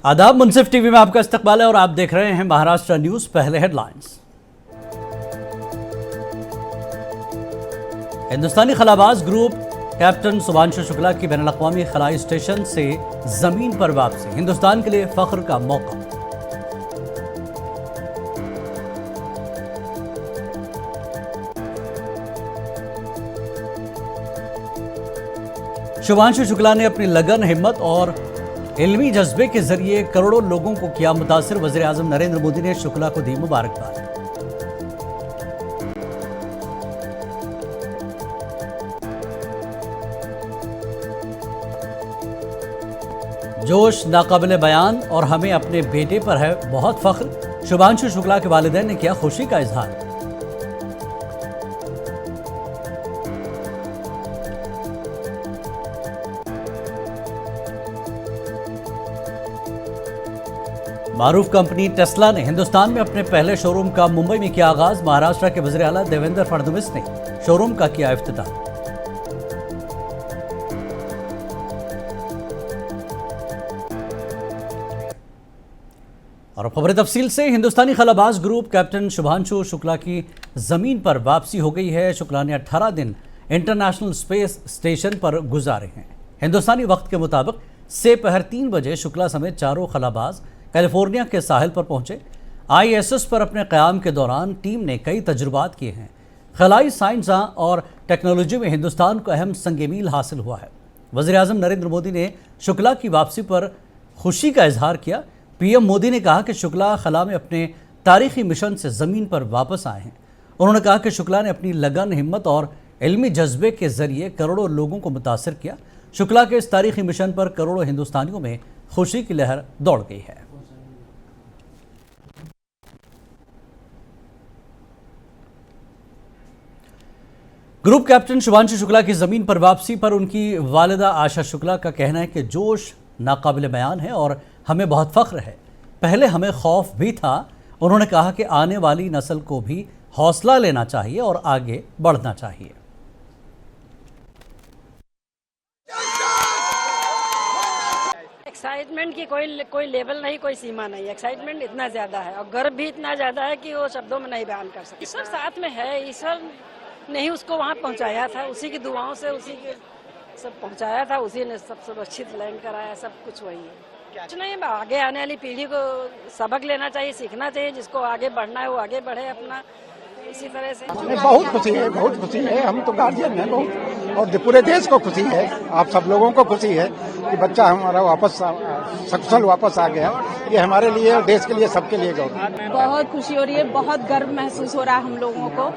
आदाब, मुंसिफ टीवी में आपका इस्तकबाल है और आप देख रहे हैं महाराष्ट्र न्यूज। पहले हेडलाइंस। हिंदुस्तानी खलाबाज ग्रुप कैप्टन शुभांशु शुक्ला की बैनुल-अक़वामी खलाई स्टेशन से जमीन पर वापसी, हिंदुस्तान के लिए फख्र का मौका। शुभांशु शुक्ला ने अपनी लगन, हिम्मत और इल्मी जज्बे के जरिए करोड़ों लोगों को किया मुतासिर। वज़ीर आज़म नरेंद्र मोदी ने शुक्ला को दी मुबारकबाद। जोश नाकाबिले बयान और हमें अपने बेटे पर है बहुत फख्र, शुभांशु शुक्ला के वालिदैन ने किया खुशी का इजहार। मारूफ कंपनी टेस्ला ने हिंदुस्तान में अपने पहले शोरूम का मुंबई में किया आगाज। महाराष्ट्र के वज़ीर आला देवेंद्र फडणवीस ने शोरूम का किया इफ्तिताह। और खबर तफसील से, हिंदुस्तानी खलाबाज ग्रुप कैप्टन शुभांशु शुक्ला की जमीन पर वापसी हो गई है। शुक्ला ने 18 दिन इंटरनेशनल स्पेस स्टेशन पर गुजारे हैं। हिंदुस्तानी वक्त के मुताबिक से पहर 3 बजे शुक्ला समेत चारों खलाबाज कैलिफोर्निया के साहिल पर पहुंचे। ISS पर अपने क़याम के दौरान टीम ने कई तजुर्बात किए हैं। खलाई साइंस और टेक्नोलॉजी में हिंदुस्तान को अहम संग-ए-मील हासिल हुआ है। वज़ीर आज़म नरेंद्र मोदी ने शुक्ला की वापसी पर खुशी का इजहार किया। PM मोदी ने कहा कि शुक्ला खला में अपने तारीखी मिशन से ज़मीन पर वापस आए हैं। उन्होंने कहा कि शुक्ला ने अपनी लगन, हिम्मत और इल्मी जज्बे के ज़रिए करोड़ों लोगों को मुतासिर किया। शुक्ला के इस तारीखी मिशन पर करोड़ों हिंदुस्तानियों में खुशी की लहर दौड़ गई है। ग्रुप कैप्टन शुभांशु शुक्ला की जमीन पर वापसी पर उनकी वालिदा आशा शुक्ला का कहना है कि जोश नाकाबिले बयान है और हमें बहुत फख्र है। पहले हमें खौफ भी था। उन्होंने कहा कि आने वाली नस्ल को भी हौसला लेना चाहिए और आगे बढ़ना चाहिए। एक्साइटमेंट की कोई लेवल नहीं, कोई सीमा नहीं। एक्साइटमेंट इतना ज्यादा है और गर्व भी इतना ज्यादा है कि वो शब्दों में नहीं बयान कर सकते। ईश्वर साथ में है, ईश्वर ने ही उसको वहाँ पहुँचाया था, उसी की दुआओं से उसी के सब पहुँचाया था, उसी ने सब सुरक्षित लैंड कराया। सब कुछ वही है, कुछ नहीं। आगे आने वाली पीढ़ी को सबक लेना चाहिए, सीखना चाहिए। जिसको आगे बढ़ना है वो आगे बढ़े अपना इसी तरह से। बहुत खुशी है, बहुत खुशी है। हम तो गार्जियन हैं बहुत, और पूरे देश को खुशी है, आप सब लोगों को खुशी है कि बच्चा हमारा वापस सकुशल वापस आ गया। ये हमारे लिए और देश के लिए, सबके लिए गौरव। बहुत खुशी हो रही है, बहुत गर्व महसूस हो रहा है हम लोगों को।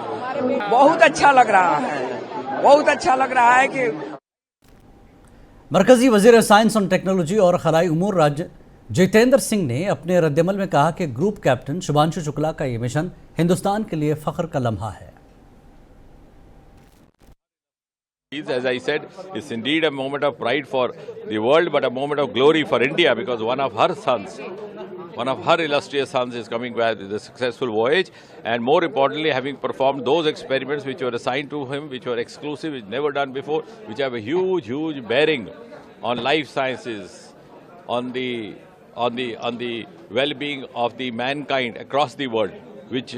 बहुत अच्छा लग रहा है, बहुत अच्छा लग रहा है कि मरकजी वज़ीर साइंस और टेक्नोलॉजी और खलाई उमूर राज्य जितेंद्र सिंह ने अपने रद्दमल में कहा कि ग्रुप कैप्टन शुभांशु शुक्ला का ये मिशन हिंदुस्तान के लिए फख्र का लम्हा है। As I said, it's indeed a moment of pride for the world, but a moment of glory for India, because one of her sons, one of her illustrious sons is coming back with a successful voyage, and more importantly, having performed those experiments which were assigned to him, which were exclusive, which never done before, which have a huge bearing on life sciences, on the well-being of the mankind across the world, which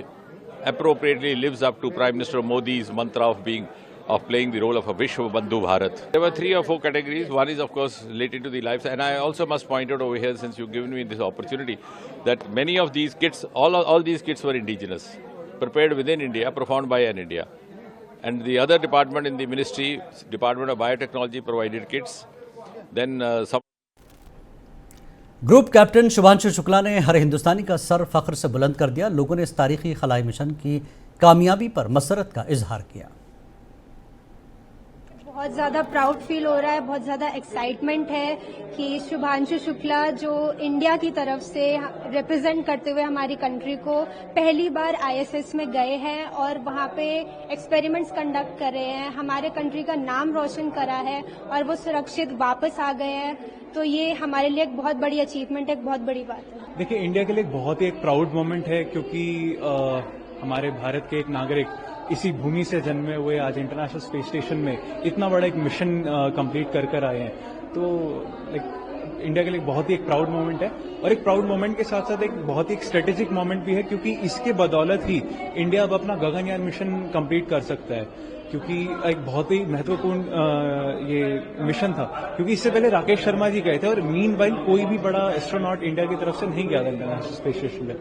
appropriately lives up to Prime Minister Modi's mantra of playing the role of a Vishwa Bandhu Bharat. There were 3 or 4 categories. One is, of course, related to the lives. And I also must point out over here, since you've given me this opportunity, that many of these kits, all these kits were indigenous, prepared within India, performed by an India. And the other department in the ministry, Department of Biotechnology, provided kits. Then some. Group captain Shubhanshu Shukla ने हर हिंदुस्तानी का sir फख्र से बुलंद कर दिया। लोगों ने इस तारीखी खलाई मिशन की कामयाबी पर मसरत का इजहार किया। बहुत ज़्यादा प्राउड फील हो रहा है, बहुत ज़्यादा एक्साइटमेंट है कि शुभांशु शुक्ला जो इंडिया की तरफ से रिप्रेजेंट करते हुए हमारी कंट्री को पहली बार ISS में गए हैं और वहाँ पे एक्सपेरिमेंट्स कंडक्ट कर रहे हैं, हमारे कंट्री का नाम रोशन करा है और वो सुरक्षित वापस आ गए हैं। तो ये हमारे लिए एक बहुत बड़ी अचीवमेंट है, एक बहुत बड़ी बात है। देखिए, इंडिया के लिए बहुत ही एक प्राउड मोमेंट है, क्योंकि हमारे भारत के एक नागरिक इसी भूमि से जन्मे हुए आज इंटरनेशनल स्पेस स्टेशन में इतना बड़ा एक मिशन कंप्लीट कर आए हैं। तो इंडिया के लिए बहुत ही एक प्राउड मोमेंट है, और एक प्राउड मोमेंट के साथ साथ एक बहुत ही स्ट्रेटेजिक मोमेंट भी है, क्योंकि इसके बदौलत ही इंडिया अब अपना गगनयान मिशन कंप्लीट कर सकता है, क्योंकि एक बहुत ही महत्वपूर्ण ये मिशन था, क्योंकि इससे पहले राकेश शर्मा जी गए थे और मीनवाइल कोई भी बड़ा एस्ट्रोनॉट इंडिया की तरफ से नहीं गया था इंटरनेशनल स्पेस स्टेशन पे,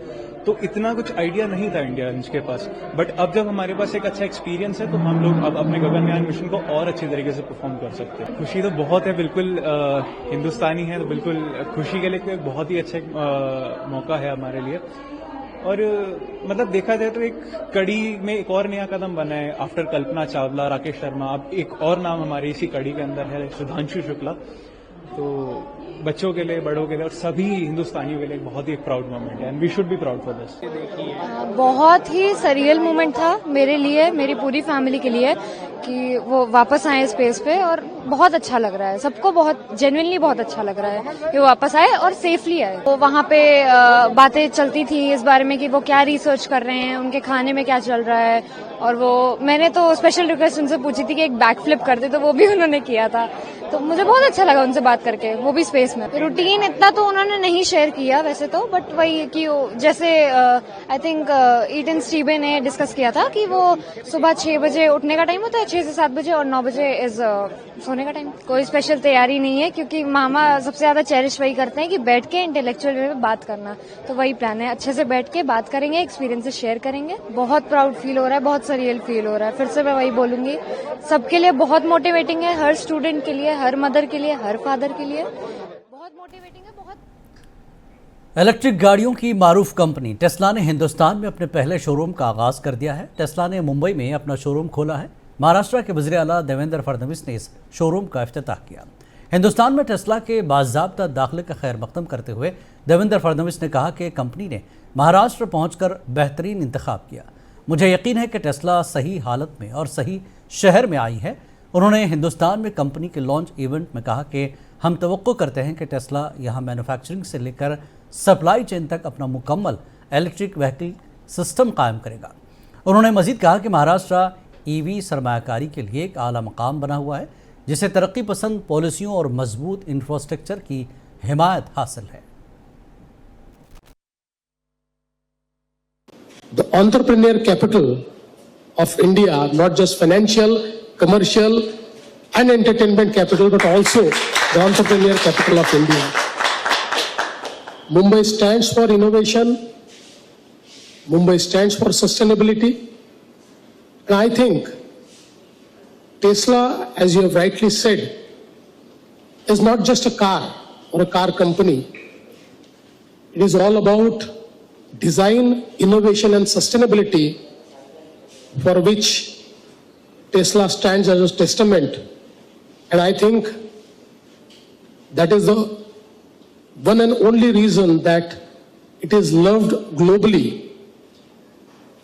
तो इतना कुछ आइडिया नहीं था इंडिया के पास। बट अब जब हमारे पास एक अच्छा एक्सपीरियंस है तो हम लोग अब अपने गगनयान मिशन को और अच्छी तरीके से परफॉर्म कर सकते हैं। खुशी तो बहुत है, बिल्कुल हिंदुस्तानी है तो बिल्कुल खुशी के लिए बहुत ही अच्छा मौका है हमारे लिए। और मतलब देखा जाए तो एक कड़ी में एक और नया कदम बना है आफ्टर कल्पना चावला, राकेश शर्मा, अब एक और नाम हमारी इसी कड़ी के अंदर है, सुधांशु शुक्ला। तो बच्चों के लिए, बड़ों के लिए और सभी हिंदुस्तानियों के लिए बहुत ही एक प्राउड मोमेंट है, and we should be proud for this. बहुत ही सरियल मोमेंट था मेरे लिए, मेरी पूरी फैमिली के लिए, कि वो वापस आए स्पेस पे, और बहुत अच्छा लग रहा है सबको, बहुत जेन्युइनली बहुत अच्छा लग रहा है कि वो वापस आए और सेफली आए। तो वहाँ पे बातें चलती थी इस बारे में कि वो क्या रिसर्च कर रहे हैं, उनके खाने में क्या चल रहा है, और वो मैंने तो स्पेशल रिक्वेस्ट उनसे पूछी थी कि एक बैक फ्लिप कर दे, तो वो भी उन्होंने किया था। तो मुझे बहुत अच्छा लगा उनसे बात करके, वो भी स्पेस में। रूटीन इतना तो उन्होंने नहीं शेयर किया वैसे तो, बट वही कि जैसे आई थिंक ईटन स्टीबे ने डिस्कस किया था कि वो सुबह 6 बजे उठने का टाइम होता है, 6 से 7 बजे, और 9 बजे इज सोने का टाइम। कोई स्पेशल तैयारी नहीं है, क्योंकि मामा सबसे ज्यादा चेरिश वही करते हैं कि बैठ के इंटेलेक्चुअल वे में बात करना, तो वही प्लान है, अच्छे से बैठ के बात करेंगे, एक्सपीरियंसेस शेयर करेंगे। बहुत प्राउड फील हो रहा है, बहुत सरियल फील हो रहा है। फिर से मैं वही बोलूंगी, सबके लिए बहुत मोटिवेटिंग है, हर स्टूडेंट के लिए, हर मदर के लिए, हर फादर के लिए बहुत मोटिवेटिंग है। बहुत इलेक्ट्रिक गाड़ियों की मारूफ कंपनी टेस्ला ने हिंदुस्तान में अपने पहले शोरूम का आगाज कर दिया है। टेस्ला ने मुंबई में अपना शोरूम खोला है। महाराष्ट्र के वज़ीर आला देवेंद्र फडणवीस ने इस शोरूम का इफ्तिताह किया। हिंदुस्तान में टेस्ला के बाज़ाब्ता दाखिले का खैर मकदम करते हुए देवेंद्र फडणवीस ने कहा कि कंपनी ने महाराष्ट्र पहुंचकर बेहतरीन इंतखाब किया। मुझे यकीन है कि टेस्ला सही हालत में और सही शहर में आई है। उन्होंने हिंदुस्तान में कंपनी के लॉन्च इवेंट में कहा कि हम तवक्को करते हैं कि टेस्ला यहाँ मैन्युफैक्चरिंग से लेकर सप्लाई चेन तक अपना मुकम्मल इलेक्ट्रिक व्हीकल सिस्टम कायम करेगा। उन्होंने मजीद कहा कि महाराष्ट्र ईवी सरमायाकारी के लिए एक आला मकाम बना हुआ है, जिसे तरक्की पसंद पॉलिसियों और मजबूत इंफ्रास्ट्रक्चर की हिमायत हासिल है। The entrepreneur capital of India, not just financial, commercial and entertainment capital, but also the entrepreneur capital of India. Mumbai stands for innovation. Mumbai stands for sustainability. And I think Tesla, as you have rightly said, is not just a car or a car company. It is all about design, innovation and sustainability, for which Tesla stands as a testament. And I think that is the one and only reason that it is loved globally.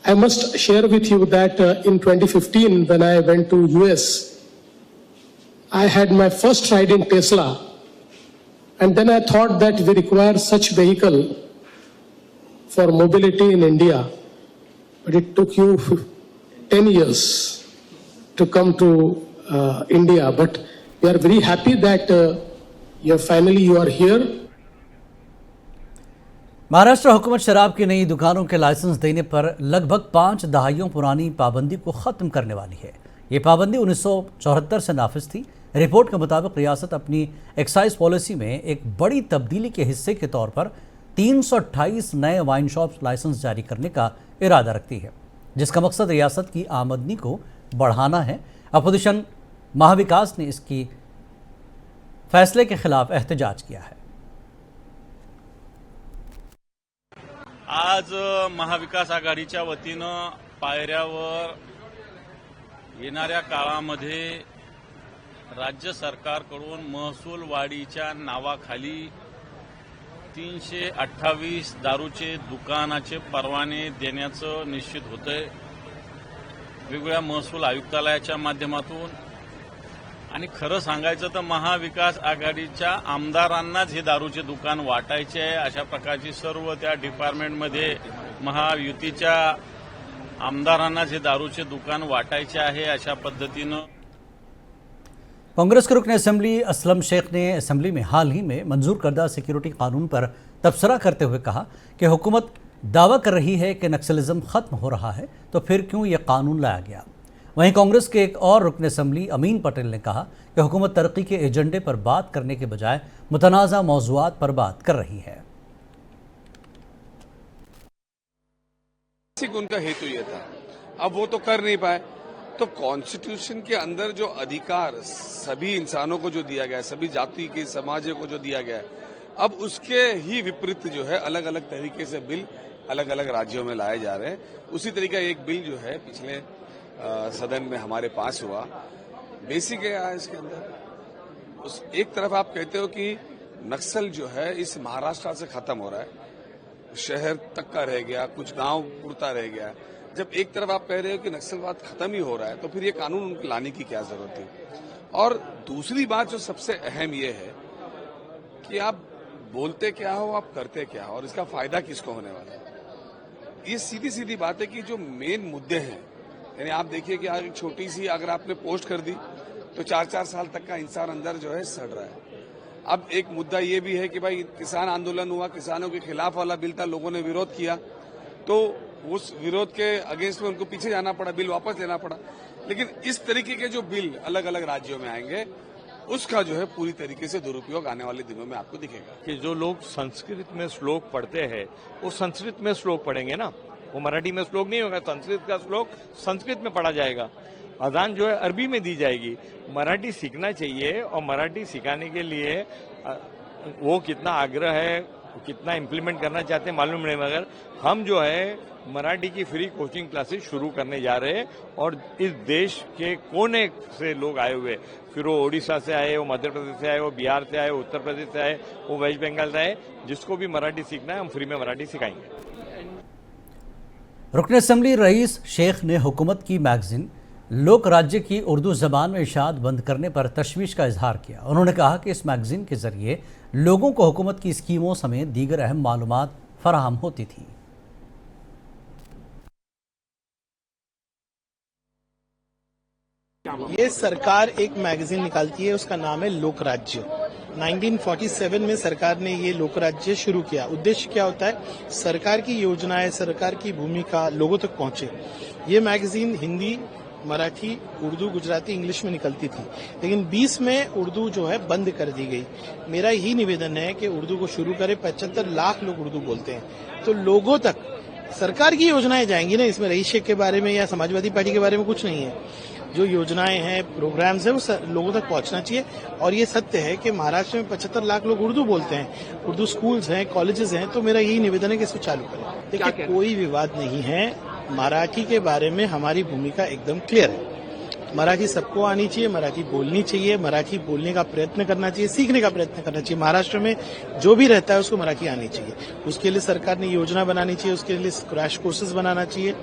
I must share with you that in 2015, when I went to US, I had my first ride in Tesla. And then I thought that we require such vehicle for mobility in India. But it took you 10 years to come to India. But we are very happy that finally you are here. Maharashtra हुकूमत शराब की नई दुकानों के licence देने पर लगभग 5 दहाइयों पुरानी पाबंदी को ख़त्म करने वाली है। ये पाबंदी 1974 से नाफिज थी। रिपोर्ट के मुताबिक रियासत अपनी एक्साइज पॉलिसी में एक बड़ी तब्दीली के हिस्से के तौर पर 328 नए वाइन शॉप लाइसेंस जारी करने का इरादा रखती है, जिसका मकसद रियासत की आमदनी को बढ़ाना है। अपोजिशन महाविकास ने इसकी फैसले के खिलाफ एहतजाज किया है। आज महाविकास आघाडीच्या वतीनं पायऱ्यावर येणाऱ्या काळामध्ये राज्य सरकारकडून महसूल वाढीच्या नावाखाली 328 दारूचे दुकानाचे परवाने देण्याचं निश्चित होतंय वेगवेगळ्या महसूल आयुक्तालयाच्या माध्यमातून। आणि खरं सांगायचं तर महाविकास आघाडीच्या आमदारांनाच हे दारूचे दुकान वाटायचे आहे, अशा प्रकारची सर्व त्या डिपार्टमेंटमध्ये महायुतीच्या आमदारांनाच हे दारूचे दुकान वाटायचे आहे, अशा पद्धतीनं कांग्रेस के रुकन असेंबली असलम शेख ने असेंबली में हाल ही में मंजूर करदा सिक्योरिटी कानून पर तबसरा करते हुए कहा कि हुकूमत दावा कर रही है कि नक्सलिज्म खत्म हो रहा है, तो फिर क्यों ये कानून लाया गया। वहीं कांग्रेस के एक और रुकन असेंबली अमीन पटेल ने कहा कि हुकूमत तरक्की के एजेंडे पर बात करने के बजाय मुतनाज़ा मौज़ूआत पर बात कर रही है। उनका हेतु ये था, अब वो तो कर नहीं पाए, तो कॉन्स्टिट्यूशन के अंदर जो अधिकार सभी इंसानों को जो दिया गया है, सभी जाति के समाज को जो दिया गया है, अब उसके ही विपरीत जो है अलग अलग तरीके से बिल अलग अलग राज्यों में लाए जा रहे हैं। उसी तरीका एक बिल जो है पिछले सदन में हमारे पास हुआ, बेसिक है इसके अंदर। उस एक तरफ आप कहते हो कि नक्सल जो है इस महाराष्ट्र से खत्म हो रहा है, शहर तक का रह गया, कुछ गांव पुरता रह गया। जब एक तरफ आप कह रहे हो कि नक्सलवाद खत्म ही हो रहा है, तो फिर ये कानून उनको लाने की क्या जरूरत थी। और दूसरी बात जो सबसे अहम ये है कि आप बोलते क्या हो, आप करते क्या हो, और इसका फायदा किसको होने वाला है। ये सीधी सीधी बात है कि जो मेन मुद्दे हैं, यानी आप देखिए कि एक छोटी सी अगर आपने पोस्ट कर दी तो 4-4 साल तक का इंसान अंदर जो है सड़ रहा है। अब एक मुद्दा ये भी है कि भाई किसान आंदोलन हुआ, किसानों के खिलाफ वाला बिल था, लोगों ने विरोध किया, तो उस विरोध के अगेंस्ट में उनको पीछे जाना पड़ा, बिल वापस लेना पड़ा। लेकिन इस तरीके के जो बिल अलग अलग राज्यों में आएंगे, उसका जो है पूरी तरीके से दुरुपयोग आने वाले दिनों में आपको दिखेगा। कि जो लोग संस्कृत में श्लोक पढ़ते हैं वो संस्कृत में श्लोक पढ़ेंगे ना, वो मराठी में श्लोक नहीं होगा, संस्कृत का श्लोक संस्कृत में पढ़ा जाएगा। अजान जो है अरबी में दी जाएगी। मराठी सीखना चाहिए, और मराठी सिखाने के लिए वो कितना आग्रह है, कितना इम्प्लीमेंट करना चाहते हैं मालूम नहीं, मगर हम जो है मराठी की फ्री कोचिंग क्लासेस शुरू करने जा रहे हैं। और इस देश के कोने से लोग आए हुए, फिर वो ओडिशा से आए, वो मध्य प्रदेश से आए, वो बिहार से आए, वो उत्तर प्रदेश से आए, वो वेस्ट बंगाल से आए, जिसको भी मराठी सीखना है हम फ्री में मराठी सिखाएंगे। रुकन असेंबली रईस शेख ने हुकूमत की मैगजीन लोक राज्य की उर्दू ज़बान में इशात बंद करने पर तशवीश का इजहार किया। उन्होंने कहा कि इस मैगजीन के जरिए लोगों को हुकूमत की स्कीमों समेत दीगर अहम मालूमात फराहम होती थी। ये सरकार एक मैगजीन निकालती है, उसका नाम है लोक राज्य। 1947 में सरकार ने ये लोक राज्य शुरू किया। उद्देश्य क्या होता है, सरकार की योजनाएं, सरकार की भूमिका लोगों तक पहुंचे। ये मैगजीन हिंदी, मराठी, उर्दू, गुजराती, इंग्लिश में निकलती थी, लेकिन 20 में उर्दू जो है बंद कर दी गई। मेरा यही निवेदन है कि उर्दू को शुरू करें। 75 लाख लोग उर्दू बोलते हैं, तो लोगों तक सरकार की योजनाएं जाएंगी ना। इसमें रईस शेख के बारे में या समाजवादी पार्टी के बारे में कुछ नहीं है। जो योजनाएं हैं, प्रोग्राम्स हैं, वो लोगों तक पहुंचना चाहिए। और ये सत्य है कि महाराष्ट्र में 75 लाख लोग उर्दू बोलते हैं, उर्दू स्कूल्स हैं, कॉलेजेस हैं, तो मेरा यही निवेदन है कि इसको चालू करें। देखिए, कोई विवाद नहीं है। मराठी के बारे में हमारी भूमिका एकदम क्लियर है। मराठी सबको आनी चाहिए, मराठी बोलनी चाहिए, मराठी बोलने का प्रयत्न करना चाहिए, सीखने का प्रयत्न करना चाहिए। महाराष्ट्र में जो भी रहता है उसको मराठी आनी चाहिए। उसके लिए सरकार ने योजना बनानी चाहिए, उसके लिए क्रैश कोर्सेज बनाना चाहिए।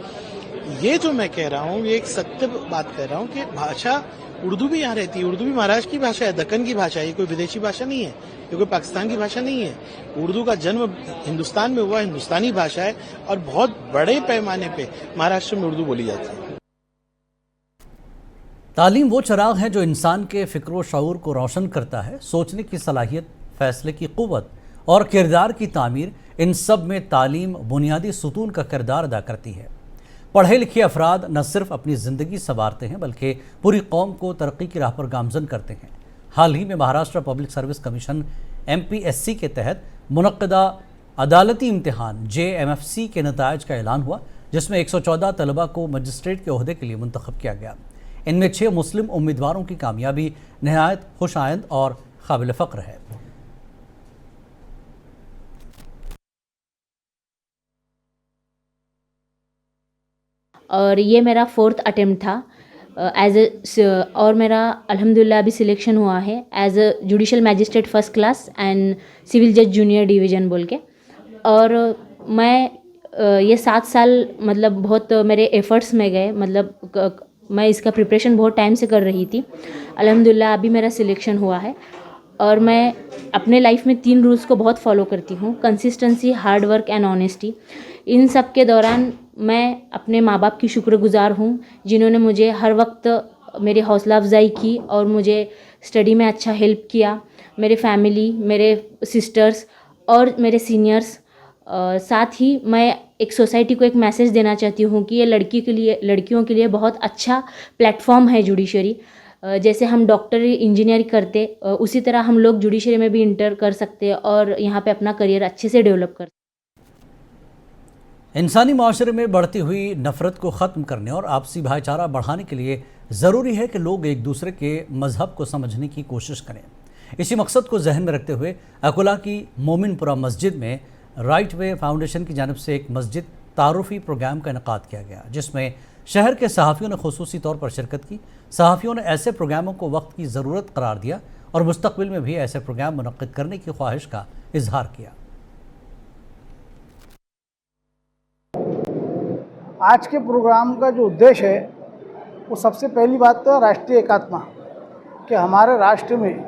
ये जो मैं कह रहा हूँ, ये एक सत्य बात कह रहा हूँ कि भाषा उर्दू भी यहाँ रहती है। उर्दू भी महाराष्ट्र की भाषा है, दक्कन की भाषा है, ये कोई विदेशी भाषा नहीं है, ये कोई पाकिस्तान की भाषा नहीं है। उर्दू का जन्म हिंदुस्तान में हुआ, हिंदुस्तानी भाषा है, और बहुत बड़े पैमाने पे महाराष्ट्र में उर्दू बोली जाती है। तालीम वो चिराग है जो इंसान के फिक्र शऊर को रोशन करता है। सोचने की सलाहियत, फैसले की क़ुव्वत और किरदार की तामीर, इन सब में तालीम बुनियादी सुतून का किरदार अदा करती है। पढ़े लिखे अफराद न सिर्फ अपनी ज़िंदगी संवारते हैं, बल्कि पूरी कौम को तरक्की की राह पर गामजन करते हैं। हाल ही में Maharashtra public service commission MPSC के तहत मुनक्किदा अदालती इम्तिहान JMFC के नताइज का ऐलान हुआ, जिसमें 114 तलबा को मजिस्ट्रेट के ओहदे के लिए मुंतखब किया गया। इनमें 6 मुस्लिम उम्मीदवारों की कामयाबी नहायत खुशाइंद और काबिल फ़ख्र है। और ये मेरा 4th अटेम्प्ट था और मेरा अल्हम्दुलिल्लाह अभी सिलेक्शन हुआ है as a judicial magistrate first class and civil जज जूनियर डिवीज़न बोल के। और मैं ये 7 साल मतलब बहुत मेरे एफ़र्ट्स में गए, मतलब मैं इसका प्रिपरेशन बहुत टाइम से कर रही थी। अल्हम्दुलिल्लाह अभी मेरा सिलेक्शन हुआ है। और मैं अपने लाइफ में 3 रूल्स को बहुत फॉलो करती हूँ, consistency, hard work and honesty. इन सब के दौरान मैं अपने माँ बाप की शुक्रगुजार हूँ, जिन्होंने मुझे हर वक्त मेरी हौसला अफजाई की और मुझे स्टडी में अच्छा हेल्प किया। मेरे फैमिली, मेरे सिस्टर्स और मेरे सीनियर्स, साथ ही मैं एक सोसाइटी को एक मैसेज देना चाहती हूँ कि ये लड़कियों के लिए बहुत अच्छा प्लेटफॉर्म है जुडिशरी। जैसे हम डॉक्टर इंजीनियर करते उसी तरह हम लोग जुडिशरी में भी इंटर कर सकते हैं और यहाँ पे अपना करियर अच्छे से डेवलप कर। इंसानी माशरे में बढ़ती हुई नफरत को ख़त्म करने और आपसी भाईचारा बढ़ाने के लिए ज़रूरी है कि लोग एक दूसरे के मज़हब को समझने की कोशिश करें। इसी मकसद को जहन में रखते हुए अकोला की मोमिनपुरा मस्जिद में राइट वे फाउंडेशन की जानिब से एक मस्जिद तारुफ़ी प्रोग्राम का इनेकाद किया गया, जिसमें शहर के सहाफ़ियों ने खुसूसी तौर पर शिरकत की। सहाफ़ियों ने ऐसे प्रोग्रामों को वक्त की ज़रूरत करार दिया और मुस्तक़बिल में भी ऐसे प्रोग्राम मुनक़्क़िद करने की ख्वाहिश का इजहार किया। आज के प्रोग्राम का जो उद्देश्य है वो सबसे पहली बात तो राष्ट्रीय एकात्मा, कि हमारे राष्ट्र में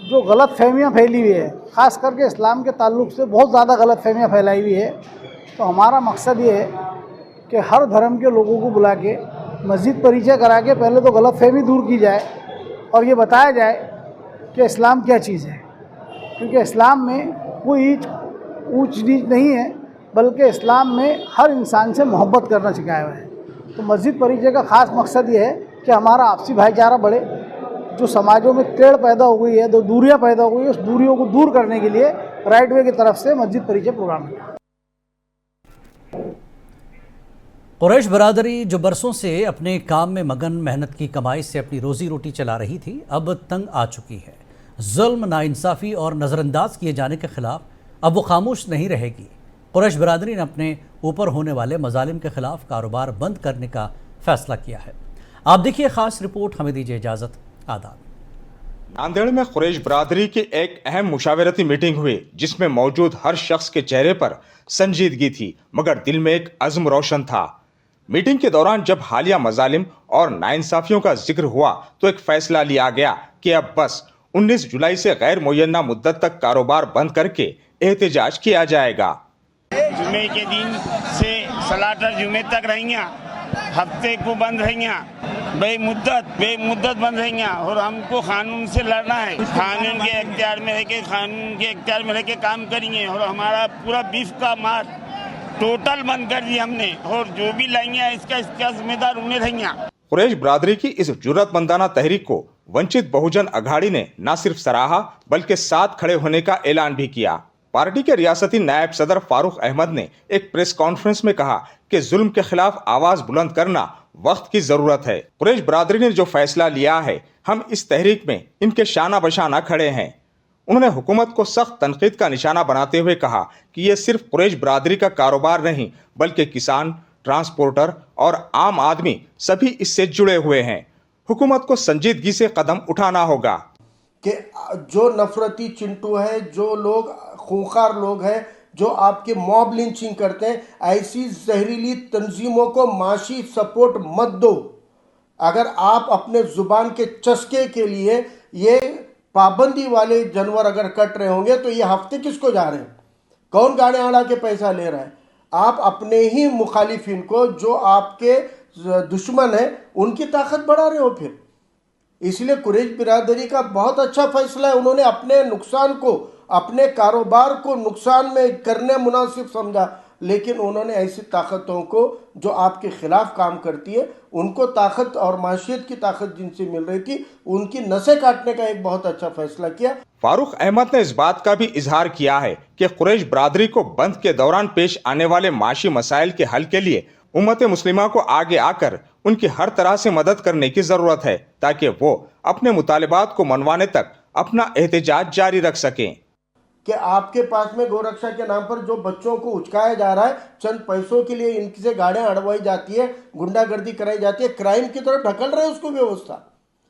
जो गलत फहमियाँ फैली हुई है, ख़ास करके इस्लाम के ताल्लुक़ से बहुत ज़्यादा गलत फहमियाँ फैलाई हुई है। तो हमारा मकसद ये है कि हर धर्म के लोगों को बुला के मस्जिद परिचय करा के पहले तो गलत फहमी दूर की जाए और ये बताया जाए कि इस्लाम क्या चीज़ है, क्योंकि इस्लाम में कोई ऊंच नीच नहीं है, बल्कि इस्लाम में हर इंसान से मोहब्बत करना सिखाया हुआ है। तो मस्जिद परिचय का ख़ास मकसद ये है कि हमारा आपसी भाईचारा बढ़े। जो समाजों में टेढ़ पैदा हो गई है, जो दूरियां पैदा हो गई है, उस दूरियों को दूर करने के लिए राइट वे की तरफ से मस्जिद परिचय प्रोग्राम है। कुरैश बरादरी जो बरसों से अपने काम में मगन, मेहनत की कमाई से अपनी रोजी रोटी चला रही थी, अब तंग आ चुकी है। जुल्म, नाइंसाफ़ी और नज़रअंदाज किए जाने के ख़िलाफ़ अब वो खामोश नहीं रहेगी। कुरैश बरादरी ने अपने ऊपर होने वाले मजालिम के ख़िलाफ़ कारोबार बंद करने का फ़ैसला किया है। आप देखिए ख़ास रिपोर्ट, हमें दीजिए इजाज़त। आदाब। नांदेड़ में कुरैश बरादरी की एक अहम मुशावरती मीटिंग हुई, जिसमें मौजूद हर शख्स के चेहरे पर संजीदगी थी, मगर दिल में एक अज़्म रोशन था। मीटिंग के दौरान जब हालिया मजालिम और नाइंसाफियों का जिक्र हुआ तो एक फैसला लिया गया कि अब बस 19 जुलाई से गैर मुय्यना मुद्दत तक कारोबार बंद करके एहतजाज किया जाएगा। जुमे के दिन से सलाटर जुमे तक रहेंगे, हफ्ते को बंद रहेंगे, बेमुद्दत बंद रहेंगे और हमको कानून से लड़ना है। कानून के इख्तियार में रह के काम करेंगे और हमारा पूरा बीफ का मार टोटल बंद कर दिया हमने, और जो भी लाएंगे इसका जिम्मेदार उन्हें रहेंगे। कुरैश बरादरी की इस जुर्रतमंदाना तहरीक को वंचित बहुजन अघाड़ी ने न सिर्फ सराहा बल्कि साथ खड़े होने का ऐलान भी किया। पार्टी के रियासती नायब सदर फारूक अहमद ने एक प्रेस कॉन्फ्रेंस में कहा कि जुल्म के खिलाफ आवाज बुलंद करना वक्त की जरूरत है। कुरैश बरादरी ने जो फैसला लिया है, हम इस तहरीक में इनके शाना बशाना खड़े हैं। उन्होंने हुकूमत को सख्त तनकीद का निशाना बनाते हुए कहा कि ये सिर्फ कुरैश बरादरी का कारोबार नहीं, बल्कि किसान, ट्रांसपोर्टर और आम आदमी सभी इससे जुड़े हुए हैं। हुकूमत को संजीदगी से कदम उठाना होगा कि जो नफरती चिंटू है, जो लोग खूंखार लोग हैं, जो आपके मॉब लिंचिंग करते हैं, ऐसी जहरीली तंजीमों को माशी सपोर्ट मत दो। अगर आप अपने जुबान के चस्के के लिए ये पाबंदी वाले जानवर अगर कट रहे होंगे तो ये हफ्ते किसको जा रहे हैं? कौन गाड़े आड़ा के पैसा ले रहा है? आप अपने ही मुखालिफिन को, जो आपके दुश्मन है, उनकी ताकत बढ़ा रहे हो फिर। इसलिए कुरैश बिरादरी का बहुत अच्छा फैसला है। उन्होंने अपने नुकसान को, अपने कारोबार को नुकसान में करने मुनासिब समझा, लेकिन उन्होंने ऐसी ताकतों को जो आपके खिलाफ काम करती है, उनको ताकत और माशियत की ताकत जिनसे मिल रही थी, उनकी नसें काटने का एक बहुत अच्छा फैसला किया। फारूक अहमद ने इस बात का भी इजहार किया है कि कुरैश बरादरी को बंद के दौरान पेश आने वाले माशी मसाइल के हल के लिए उम्मत मुस्लिमा को आगे आकर उनकी हर तरह से मदद करने की जरूरत है, ताकि वो अपने मुतालिबात को मनवाने तक अपना एहतजाज जारी रख सकें। कि आपके पास में गौरक्षा के नाम पर जो बच्चों को उचकाया जा रहा है, चंद पैसों के लिए इनसे गाड़ियां अड़वाई जाती है, गुंडागर्दी कराई जाती है, क्राइम की तरफ ढकल रहे उसको व्यवस्था।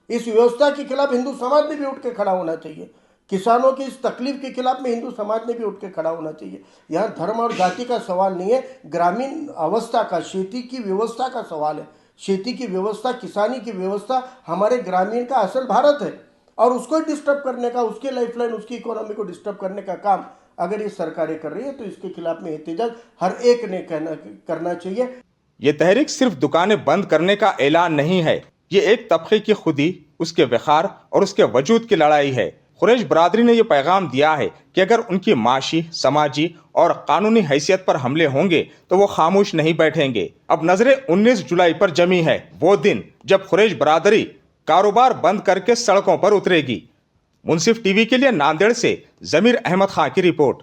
इस व्यवस्था के खिलाफ हिंदू समाज ने भी उठ के खड़ा होना चाहिए। किसानों की इस तकलीफ के खिलाफ में हिंदू समाज ने भी उठ के खड़ा होना चाहिए। यहाँ धर्म और जाति का सवाल नहीं है, ग्रामीण अवस्था का, खेती की व्यवस्था का सवाल है। खेती की व्यवस्था, किसानी की व्यवस्था हमारे ग्रामीण का असल भारत है, और उसको डिस्टर्ब करने का, उसकी लाइफलाइन, उसकी इकोनॉमी को डिस्टर्ब करने का काम अगर ये सरकारें कर रही है तो इसके खिलाफ में एहतजाज हर एक ने करना चाहिए। ये तहरीक सिर्फ दुकानें बंद करने का ऐलान नहीं है, ये एक तबके की खुदी, उसके वक़ार और उसके वजूद की लड़ाई है। कुरैश बरादरी ने यह पैगाम दिया है कि अगर उनकी माशी, समाजी और कानूनी हैसियत पर हमले होंगे तो वो खामोश नहीं बैठेंगे। अब नजरें 19 जुलाई पर जमी है, वो दिन जब कुरैश बरादरी कारोबार बंद करके सड़कों पर उतरेगी। मुंसिफ टीवी के लिए नांदेड़ से जमीर अहमद खां की रिपोर्ट।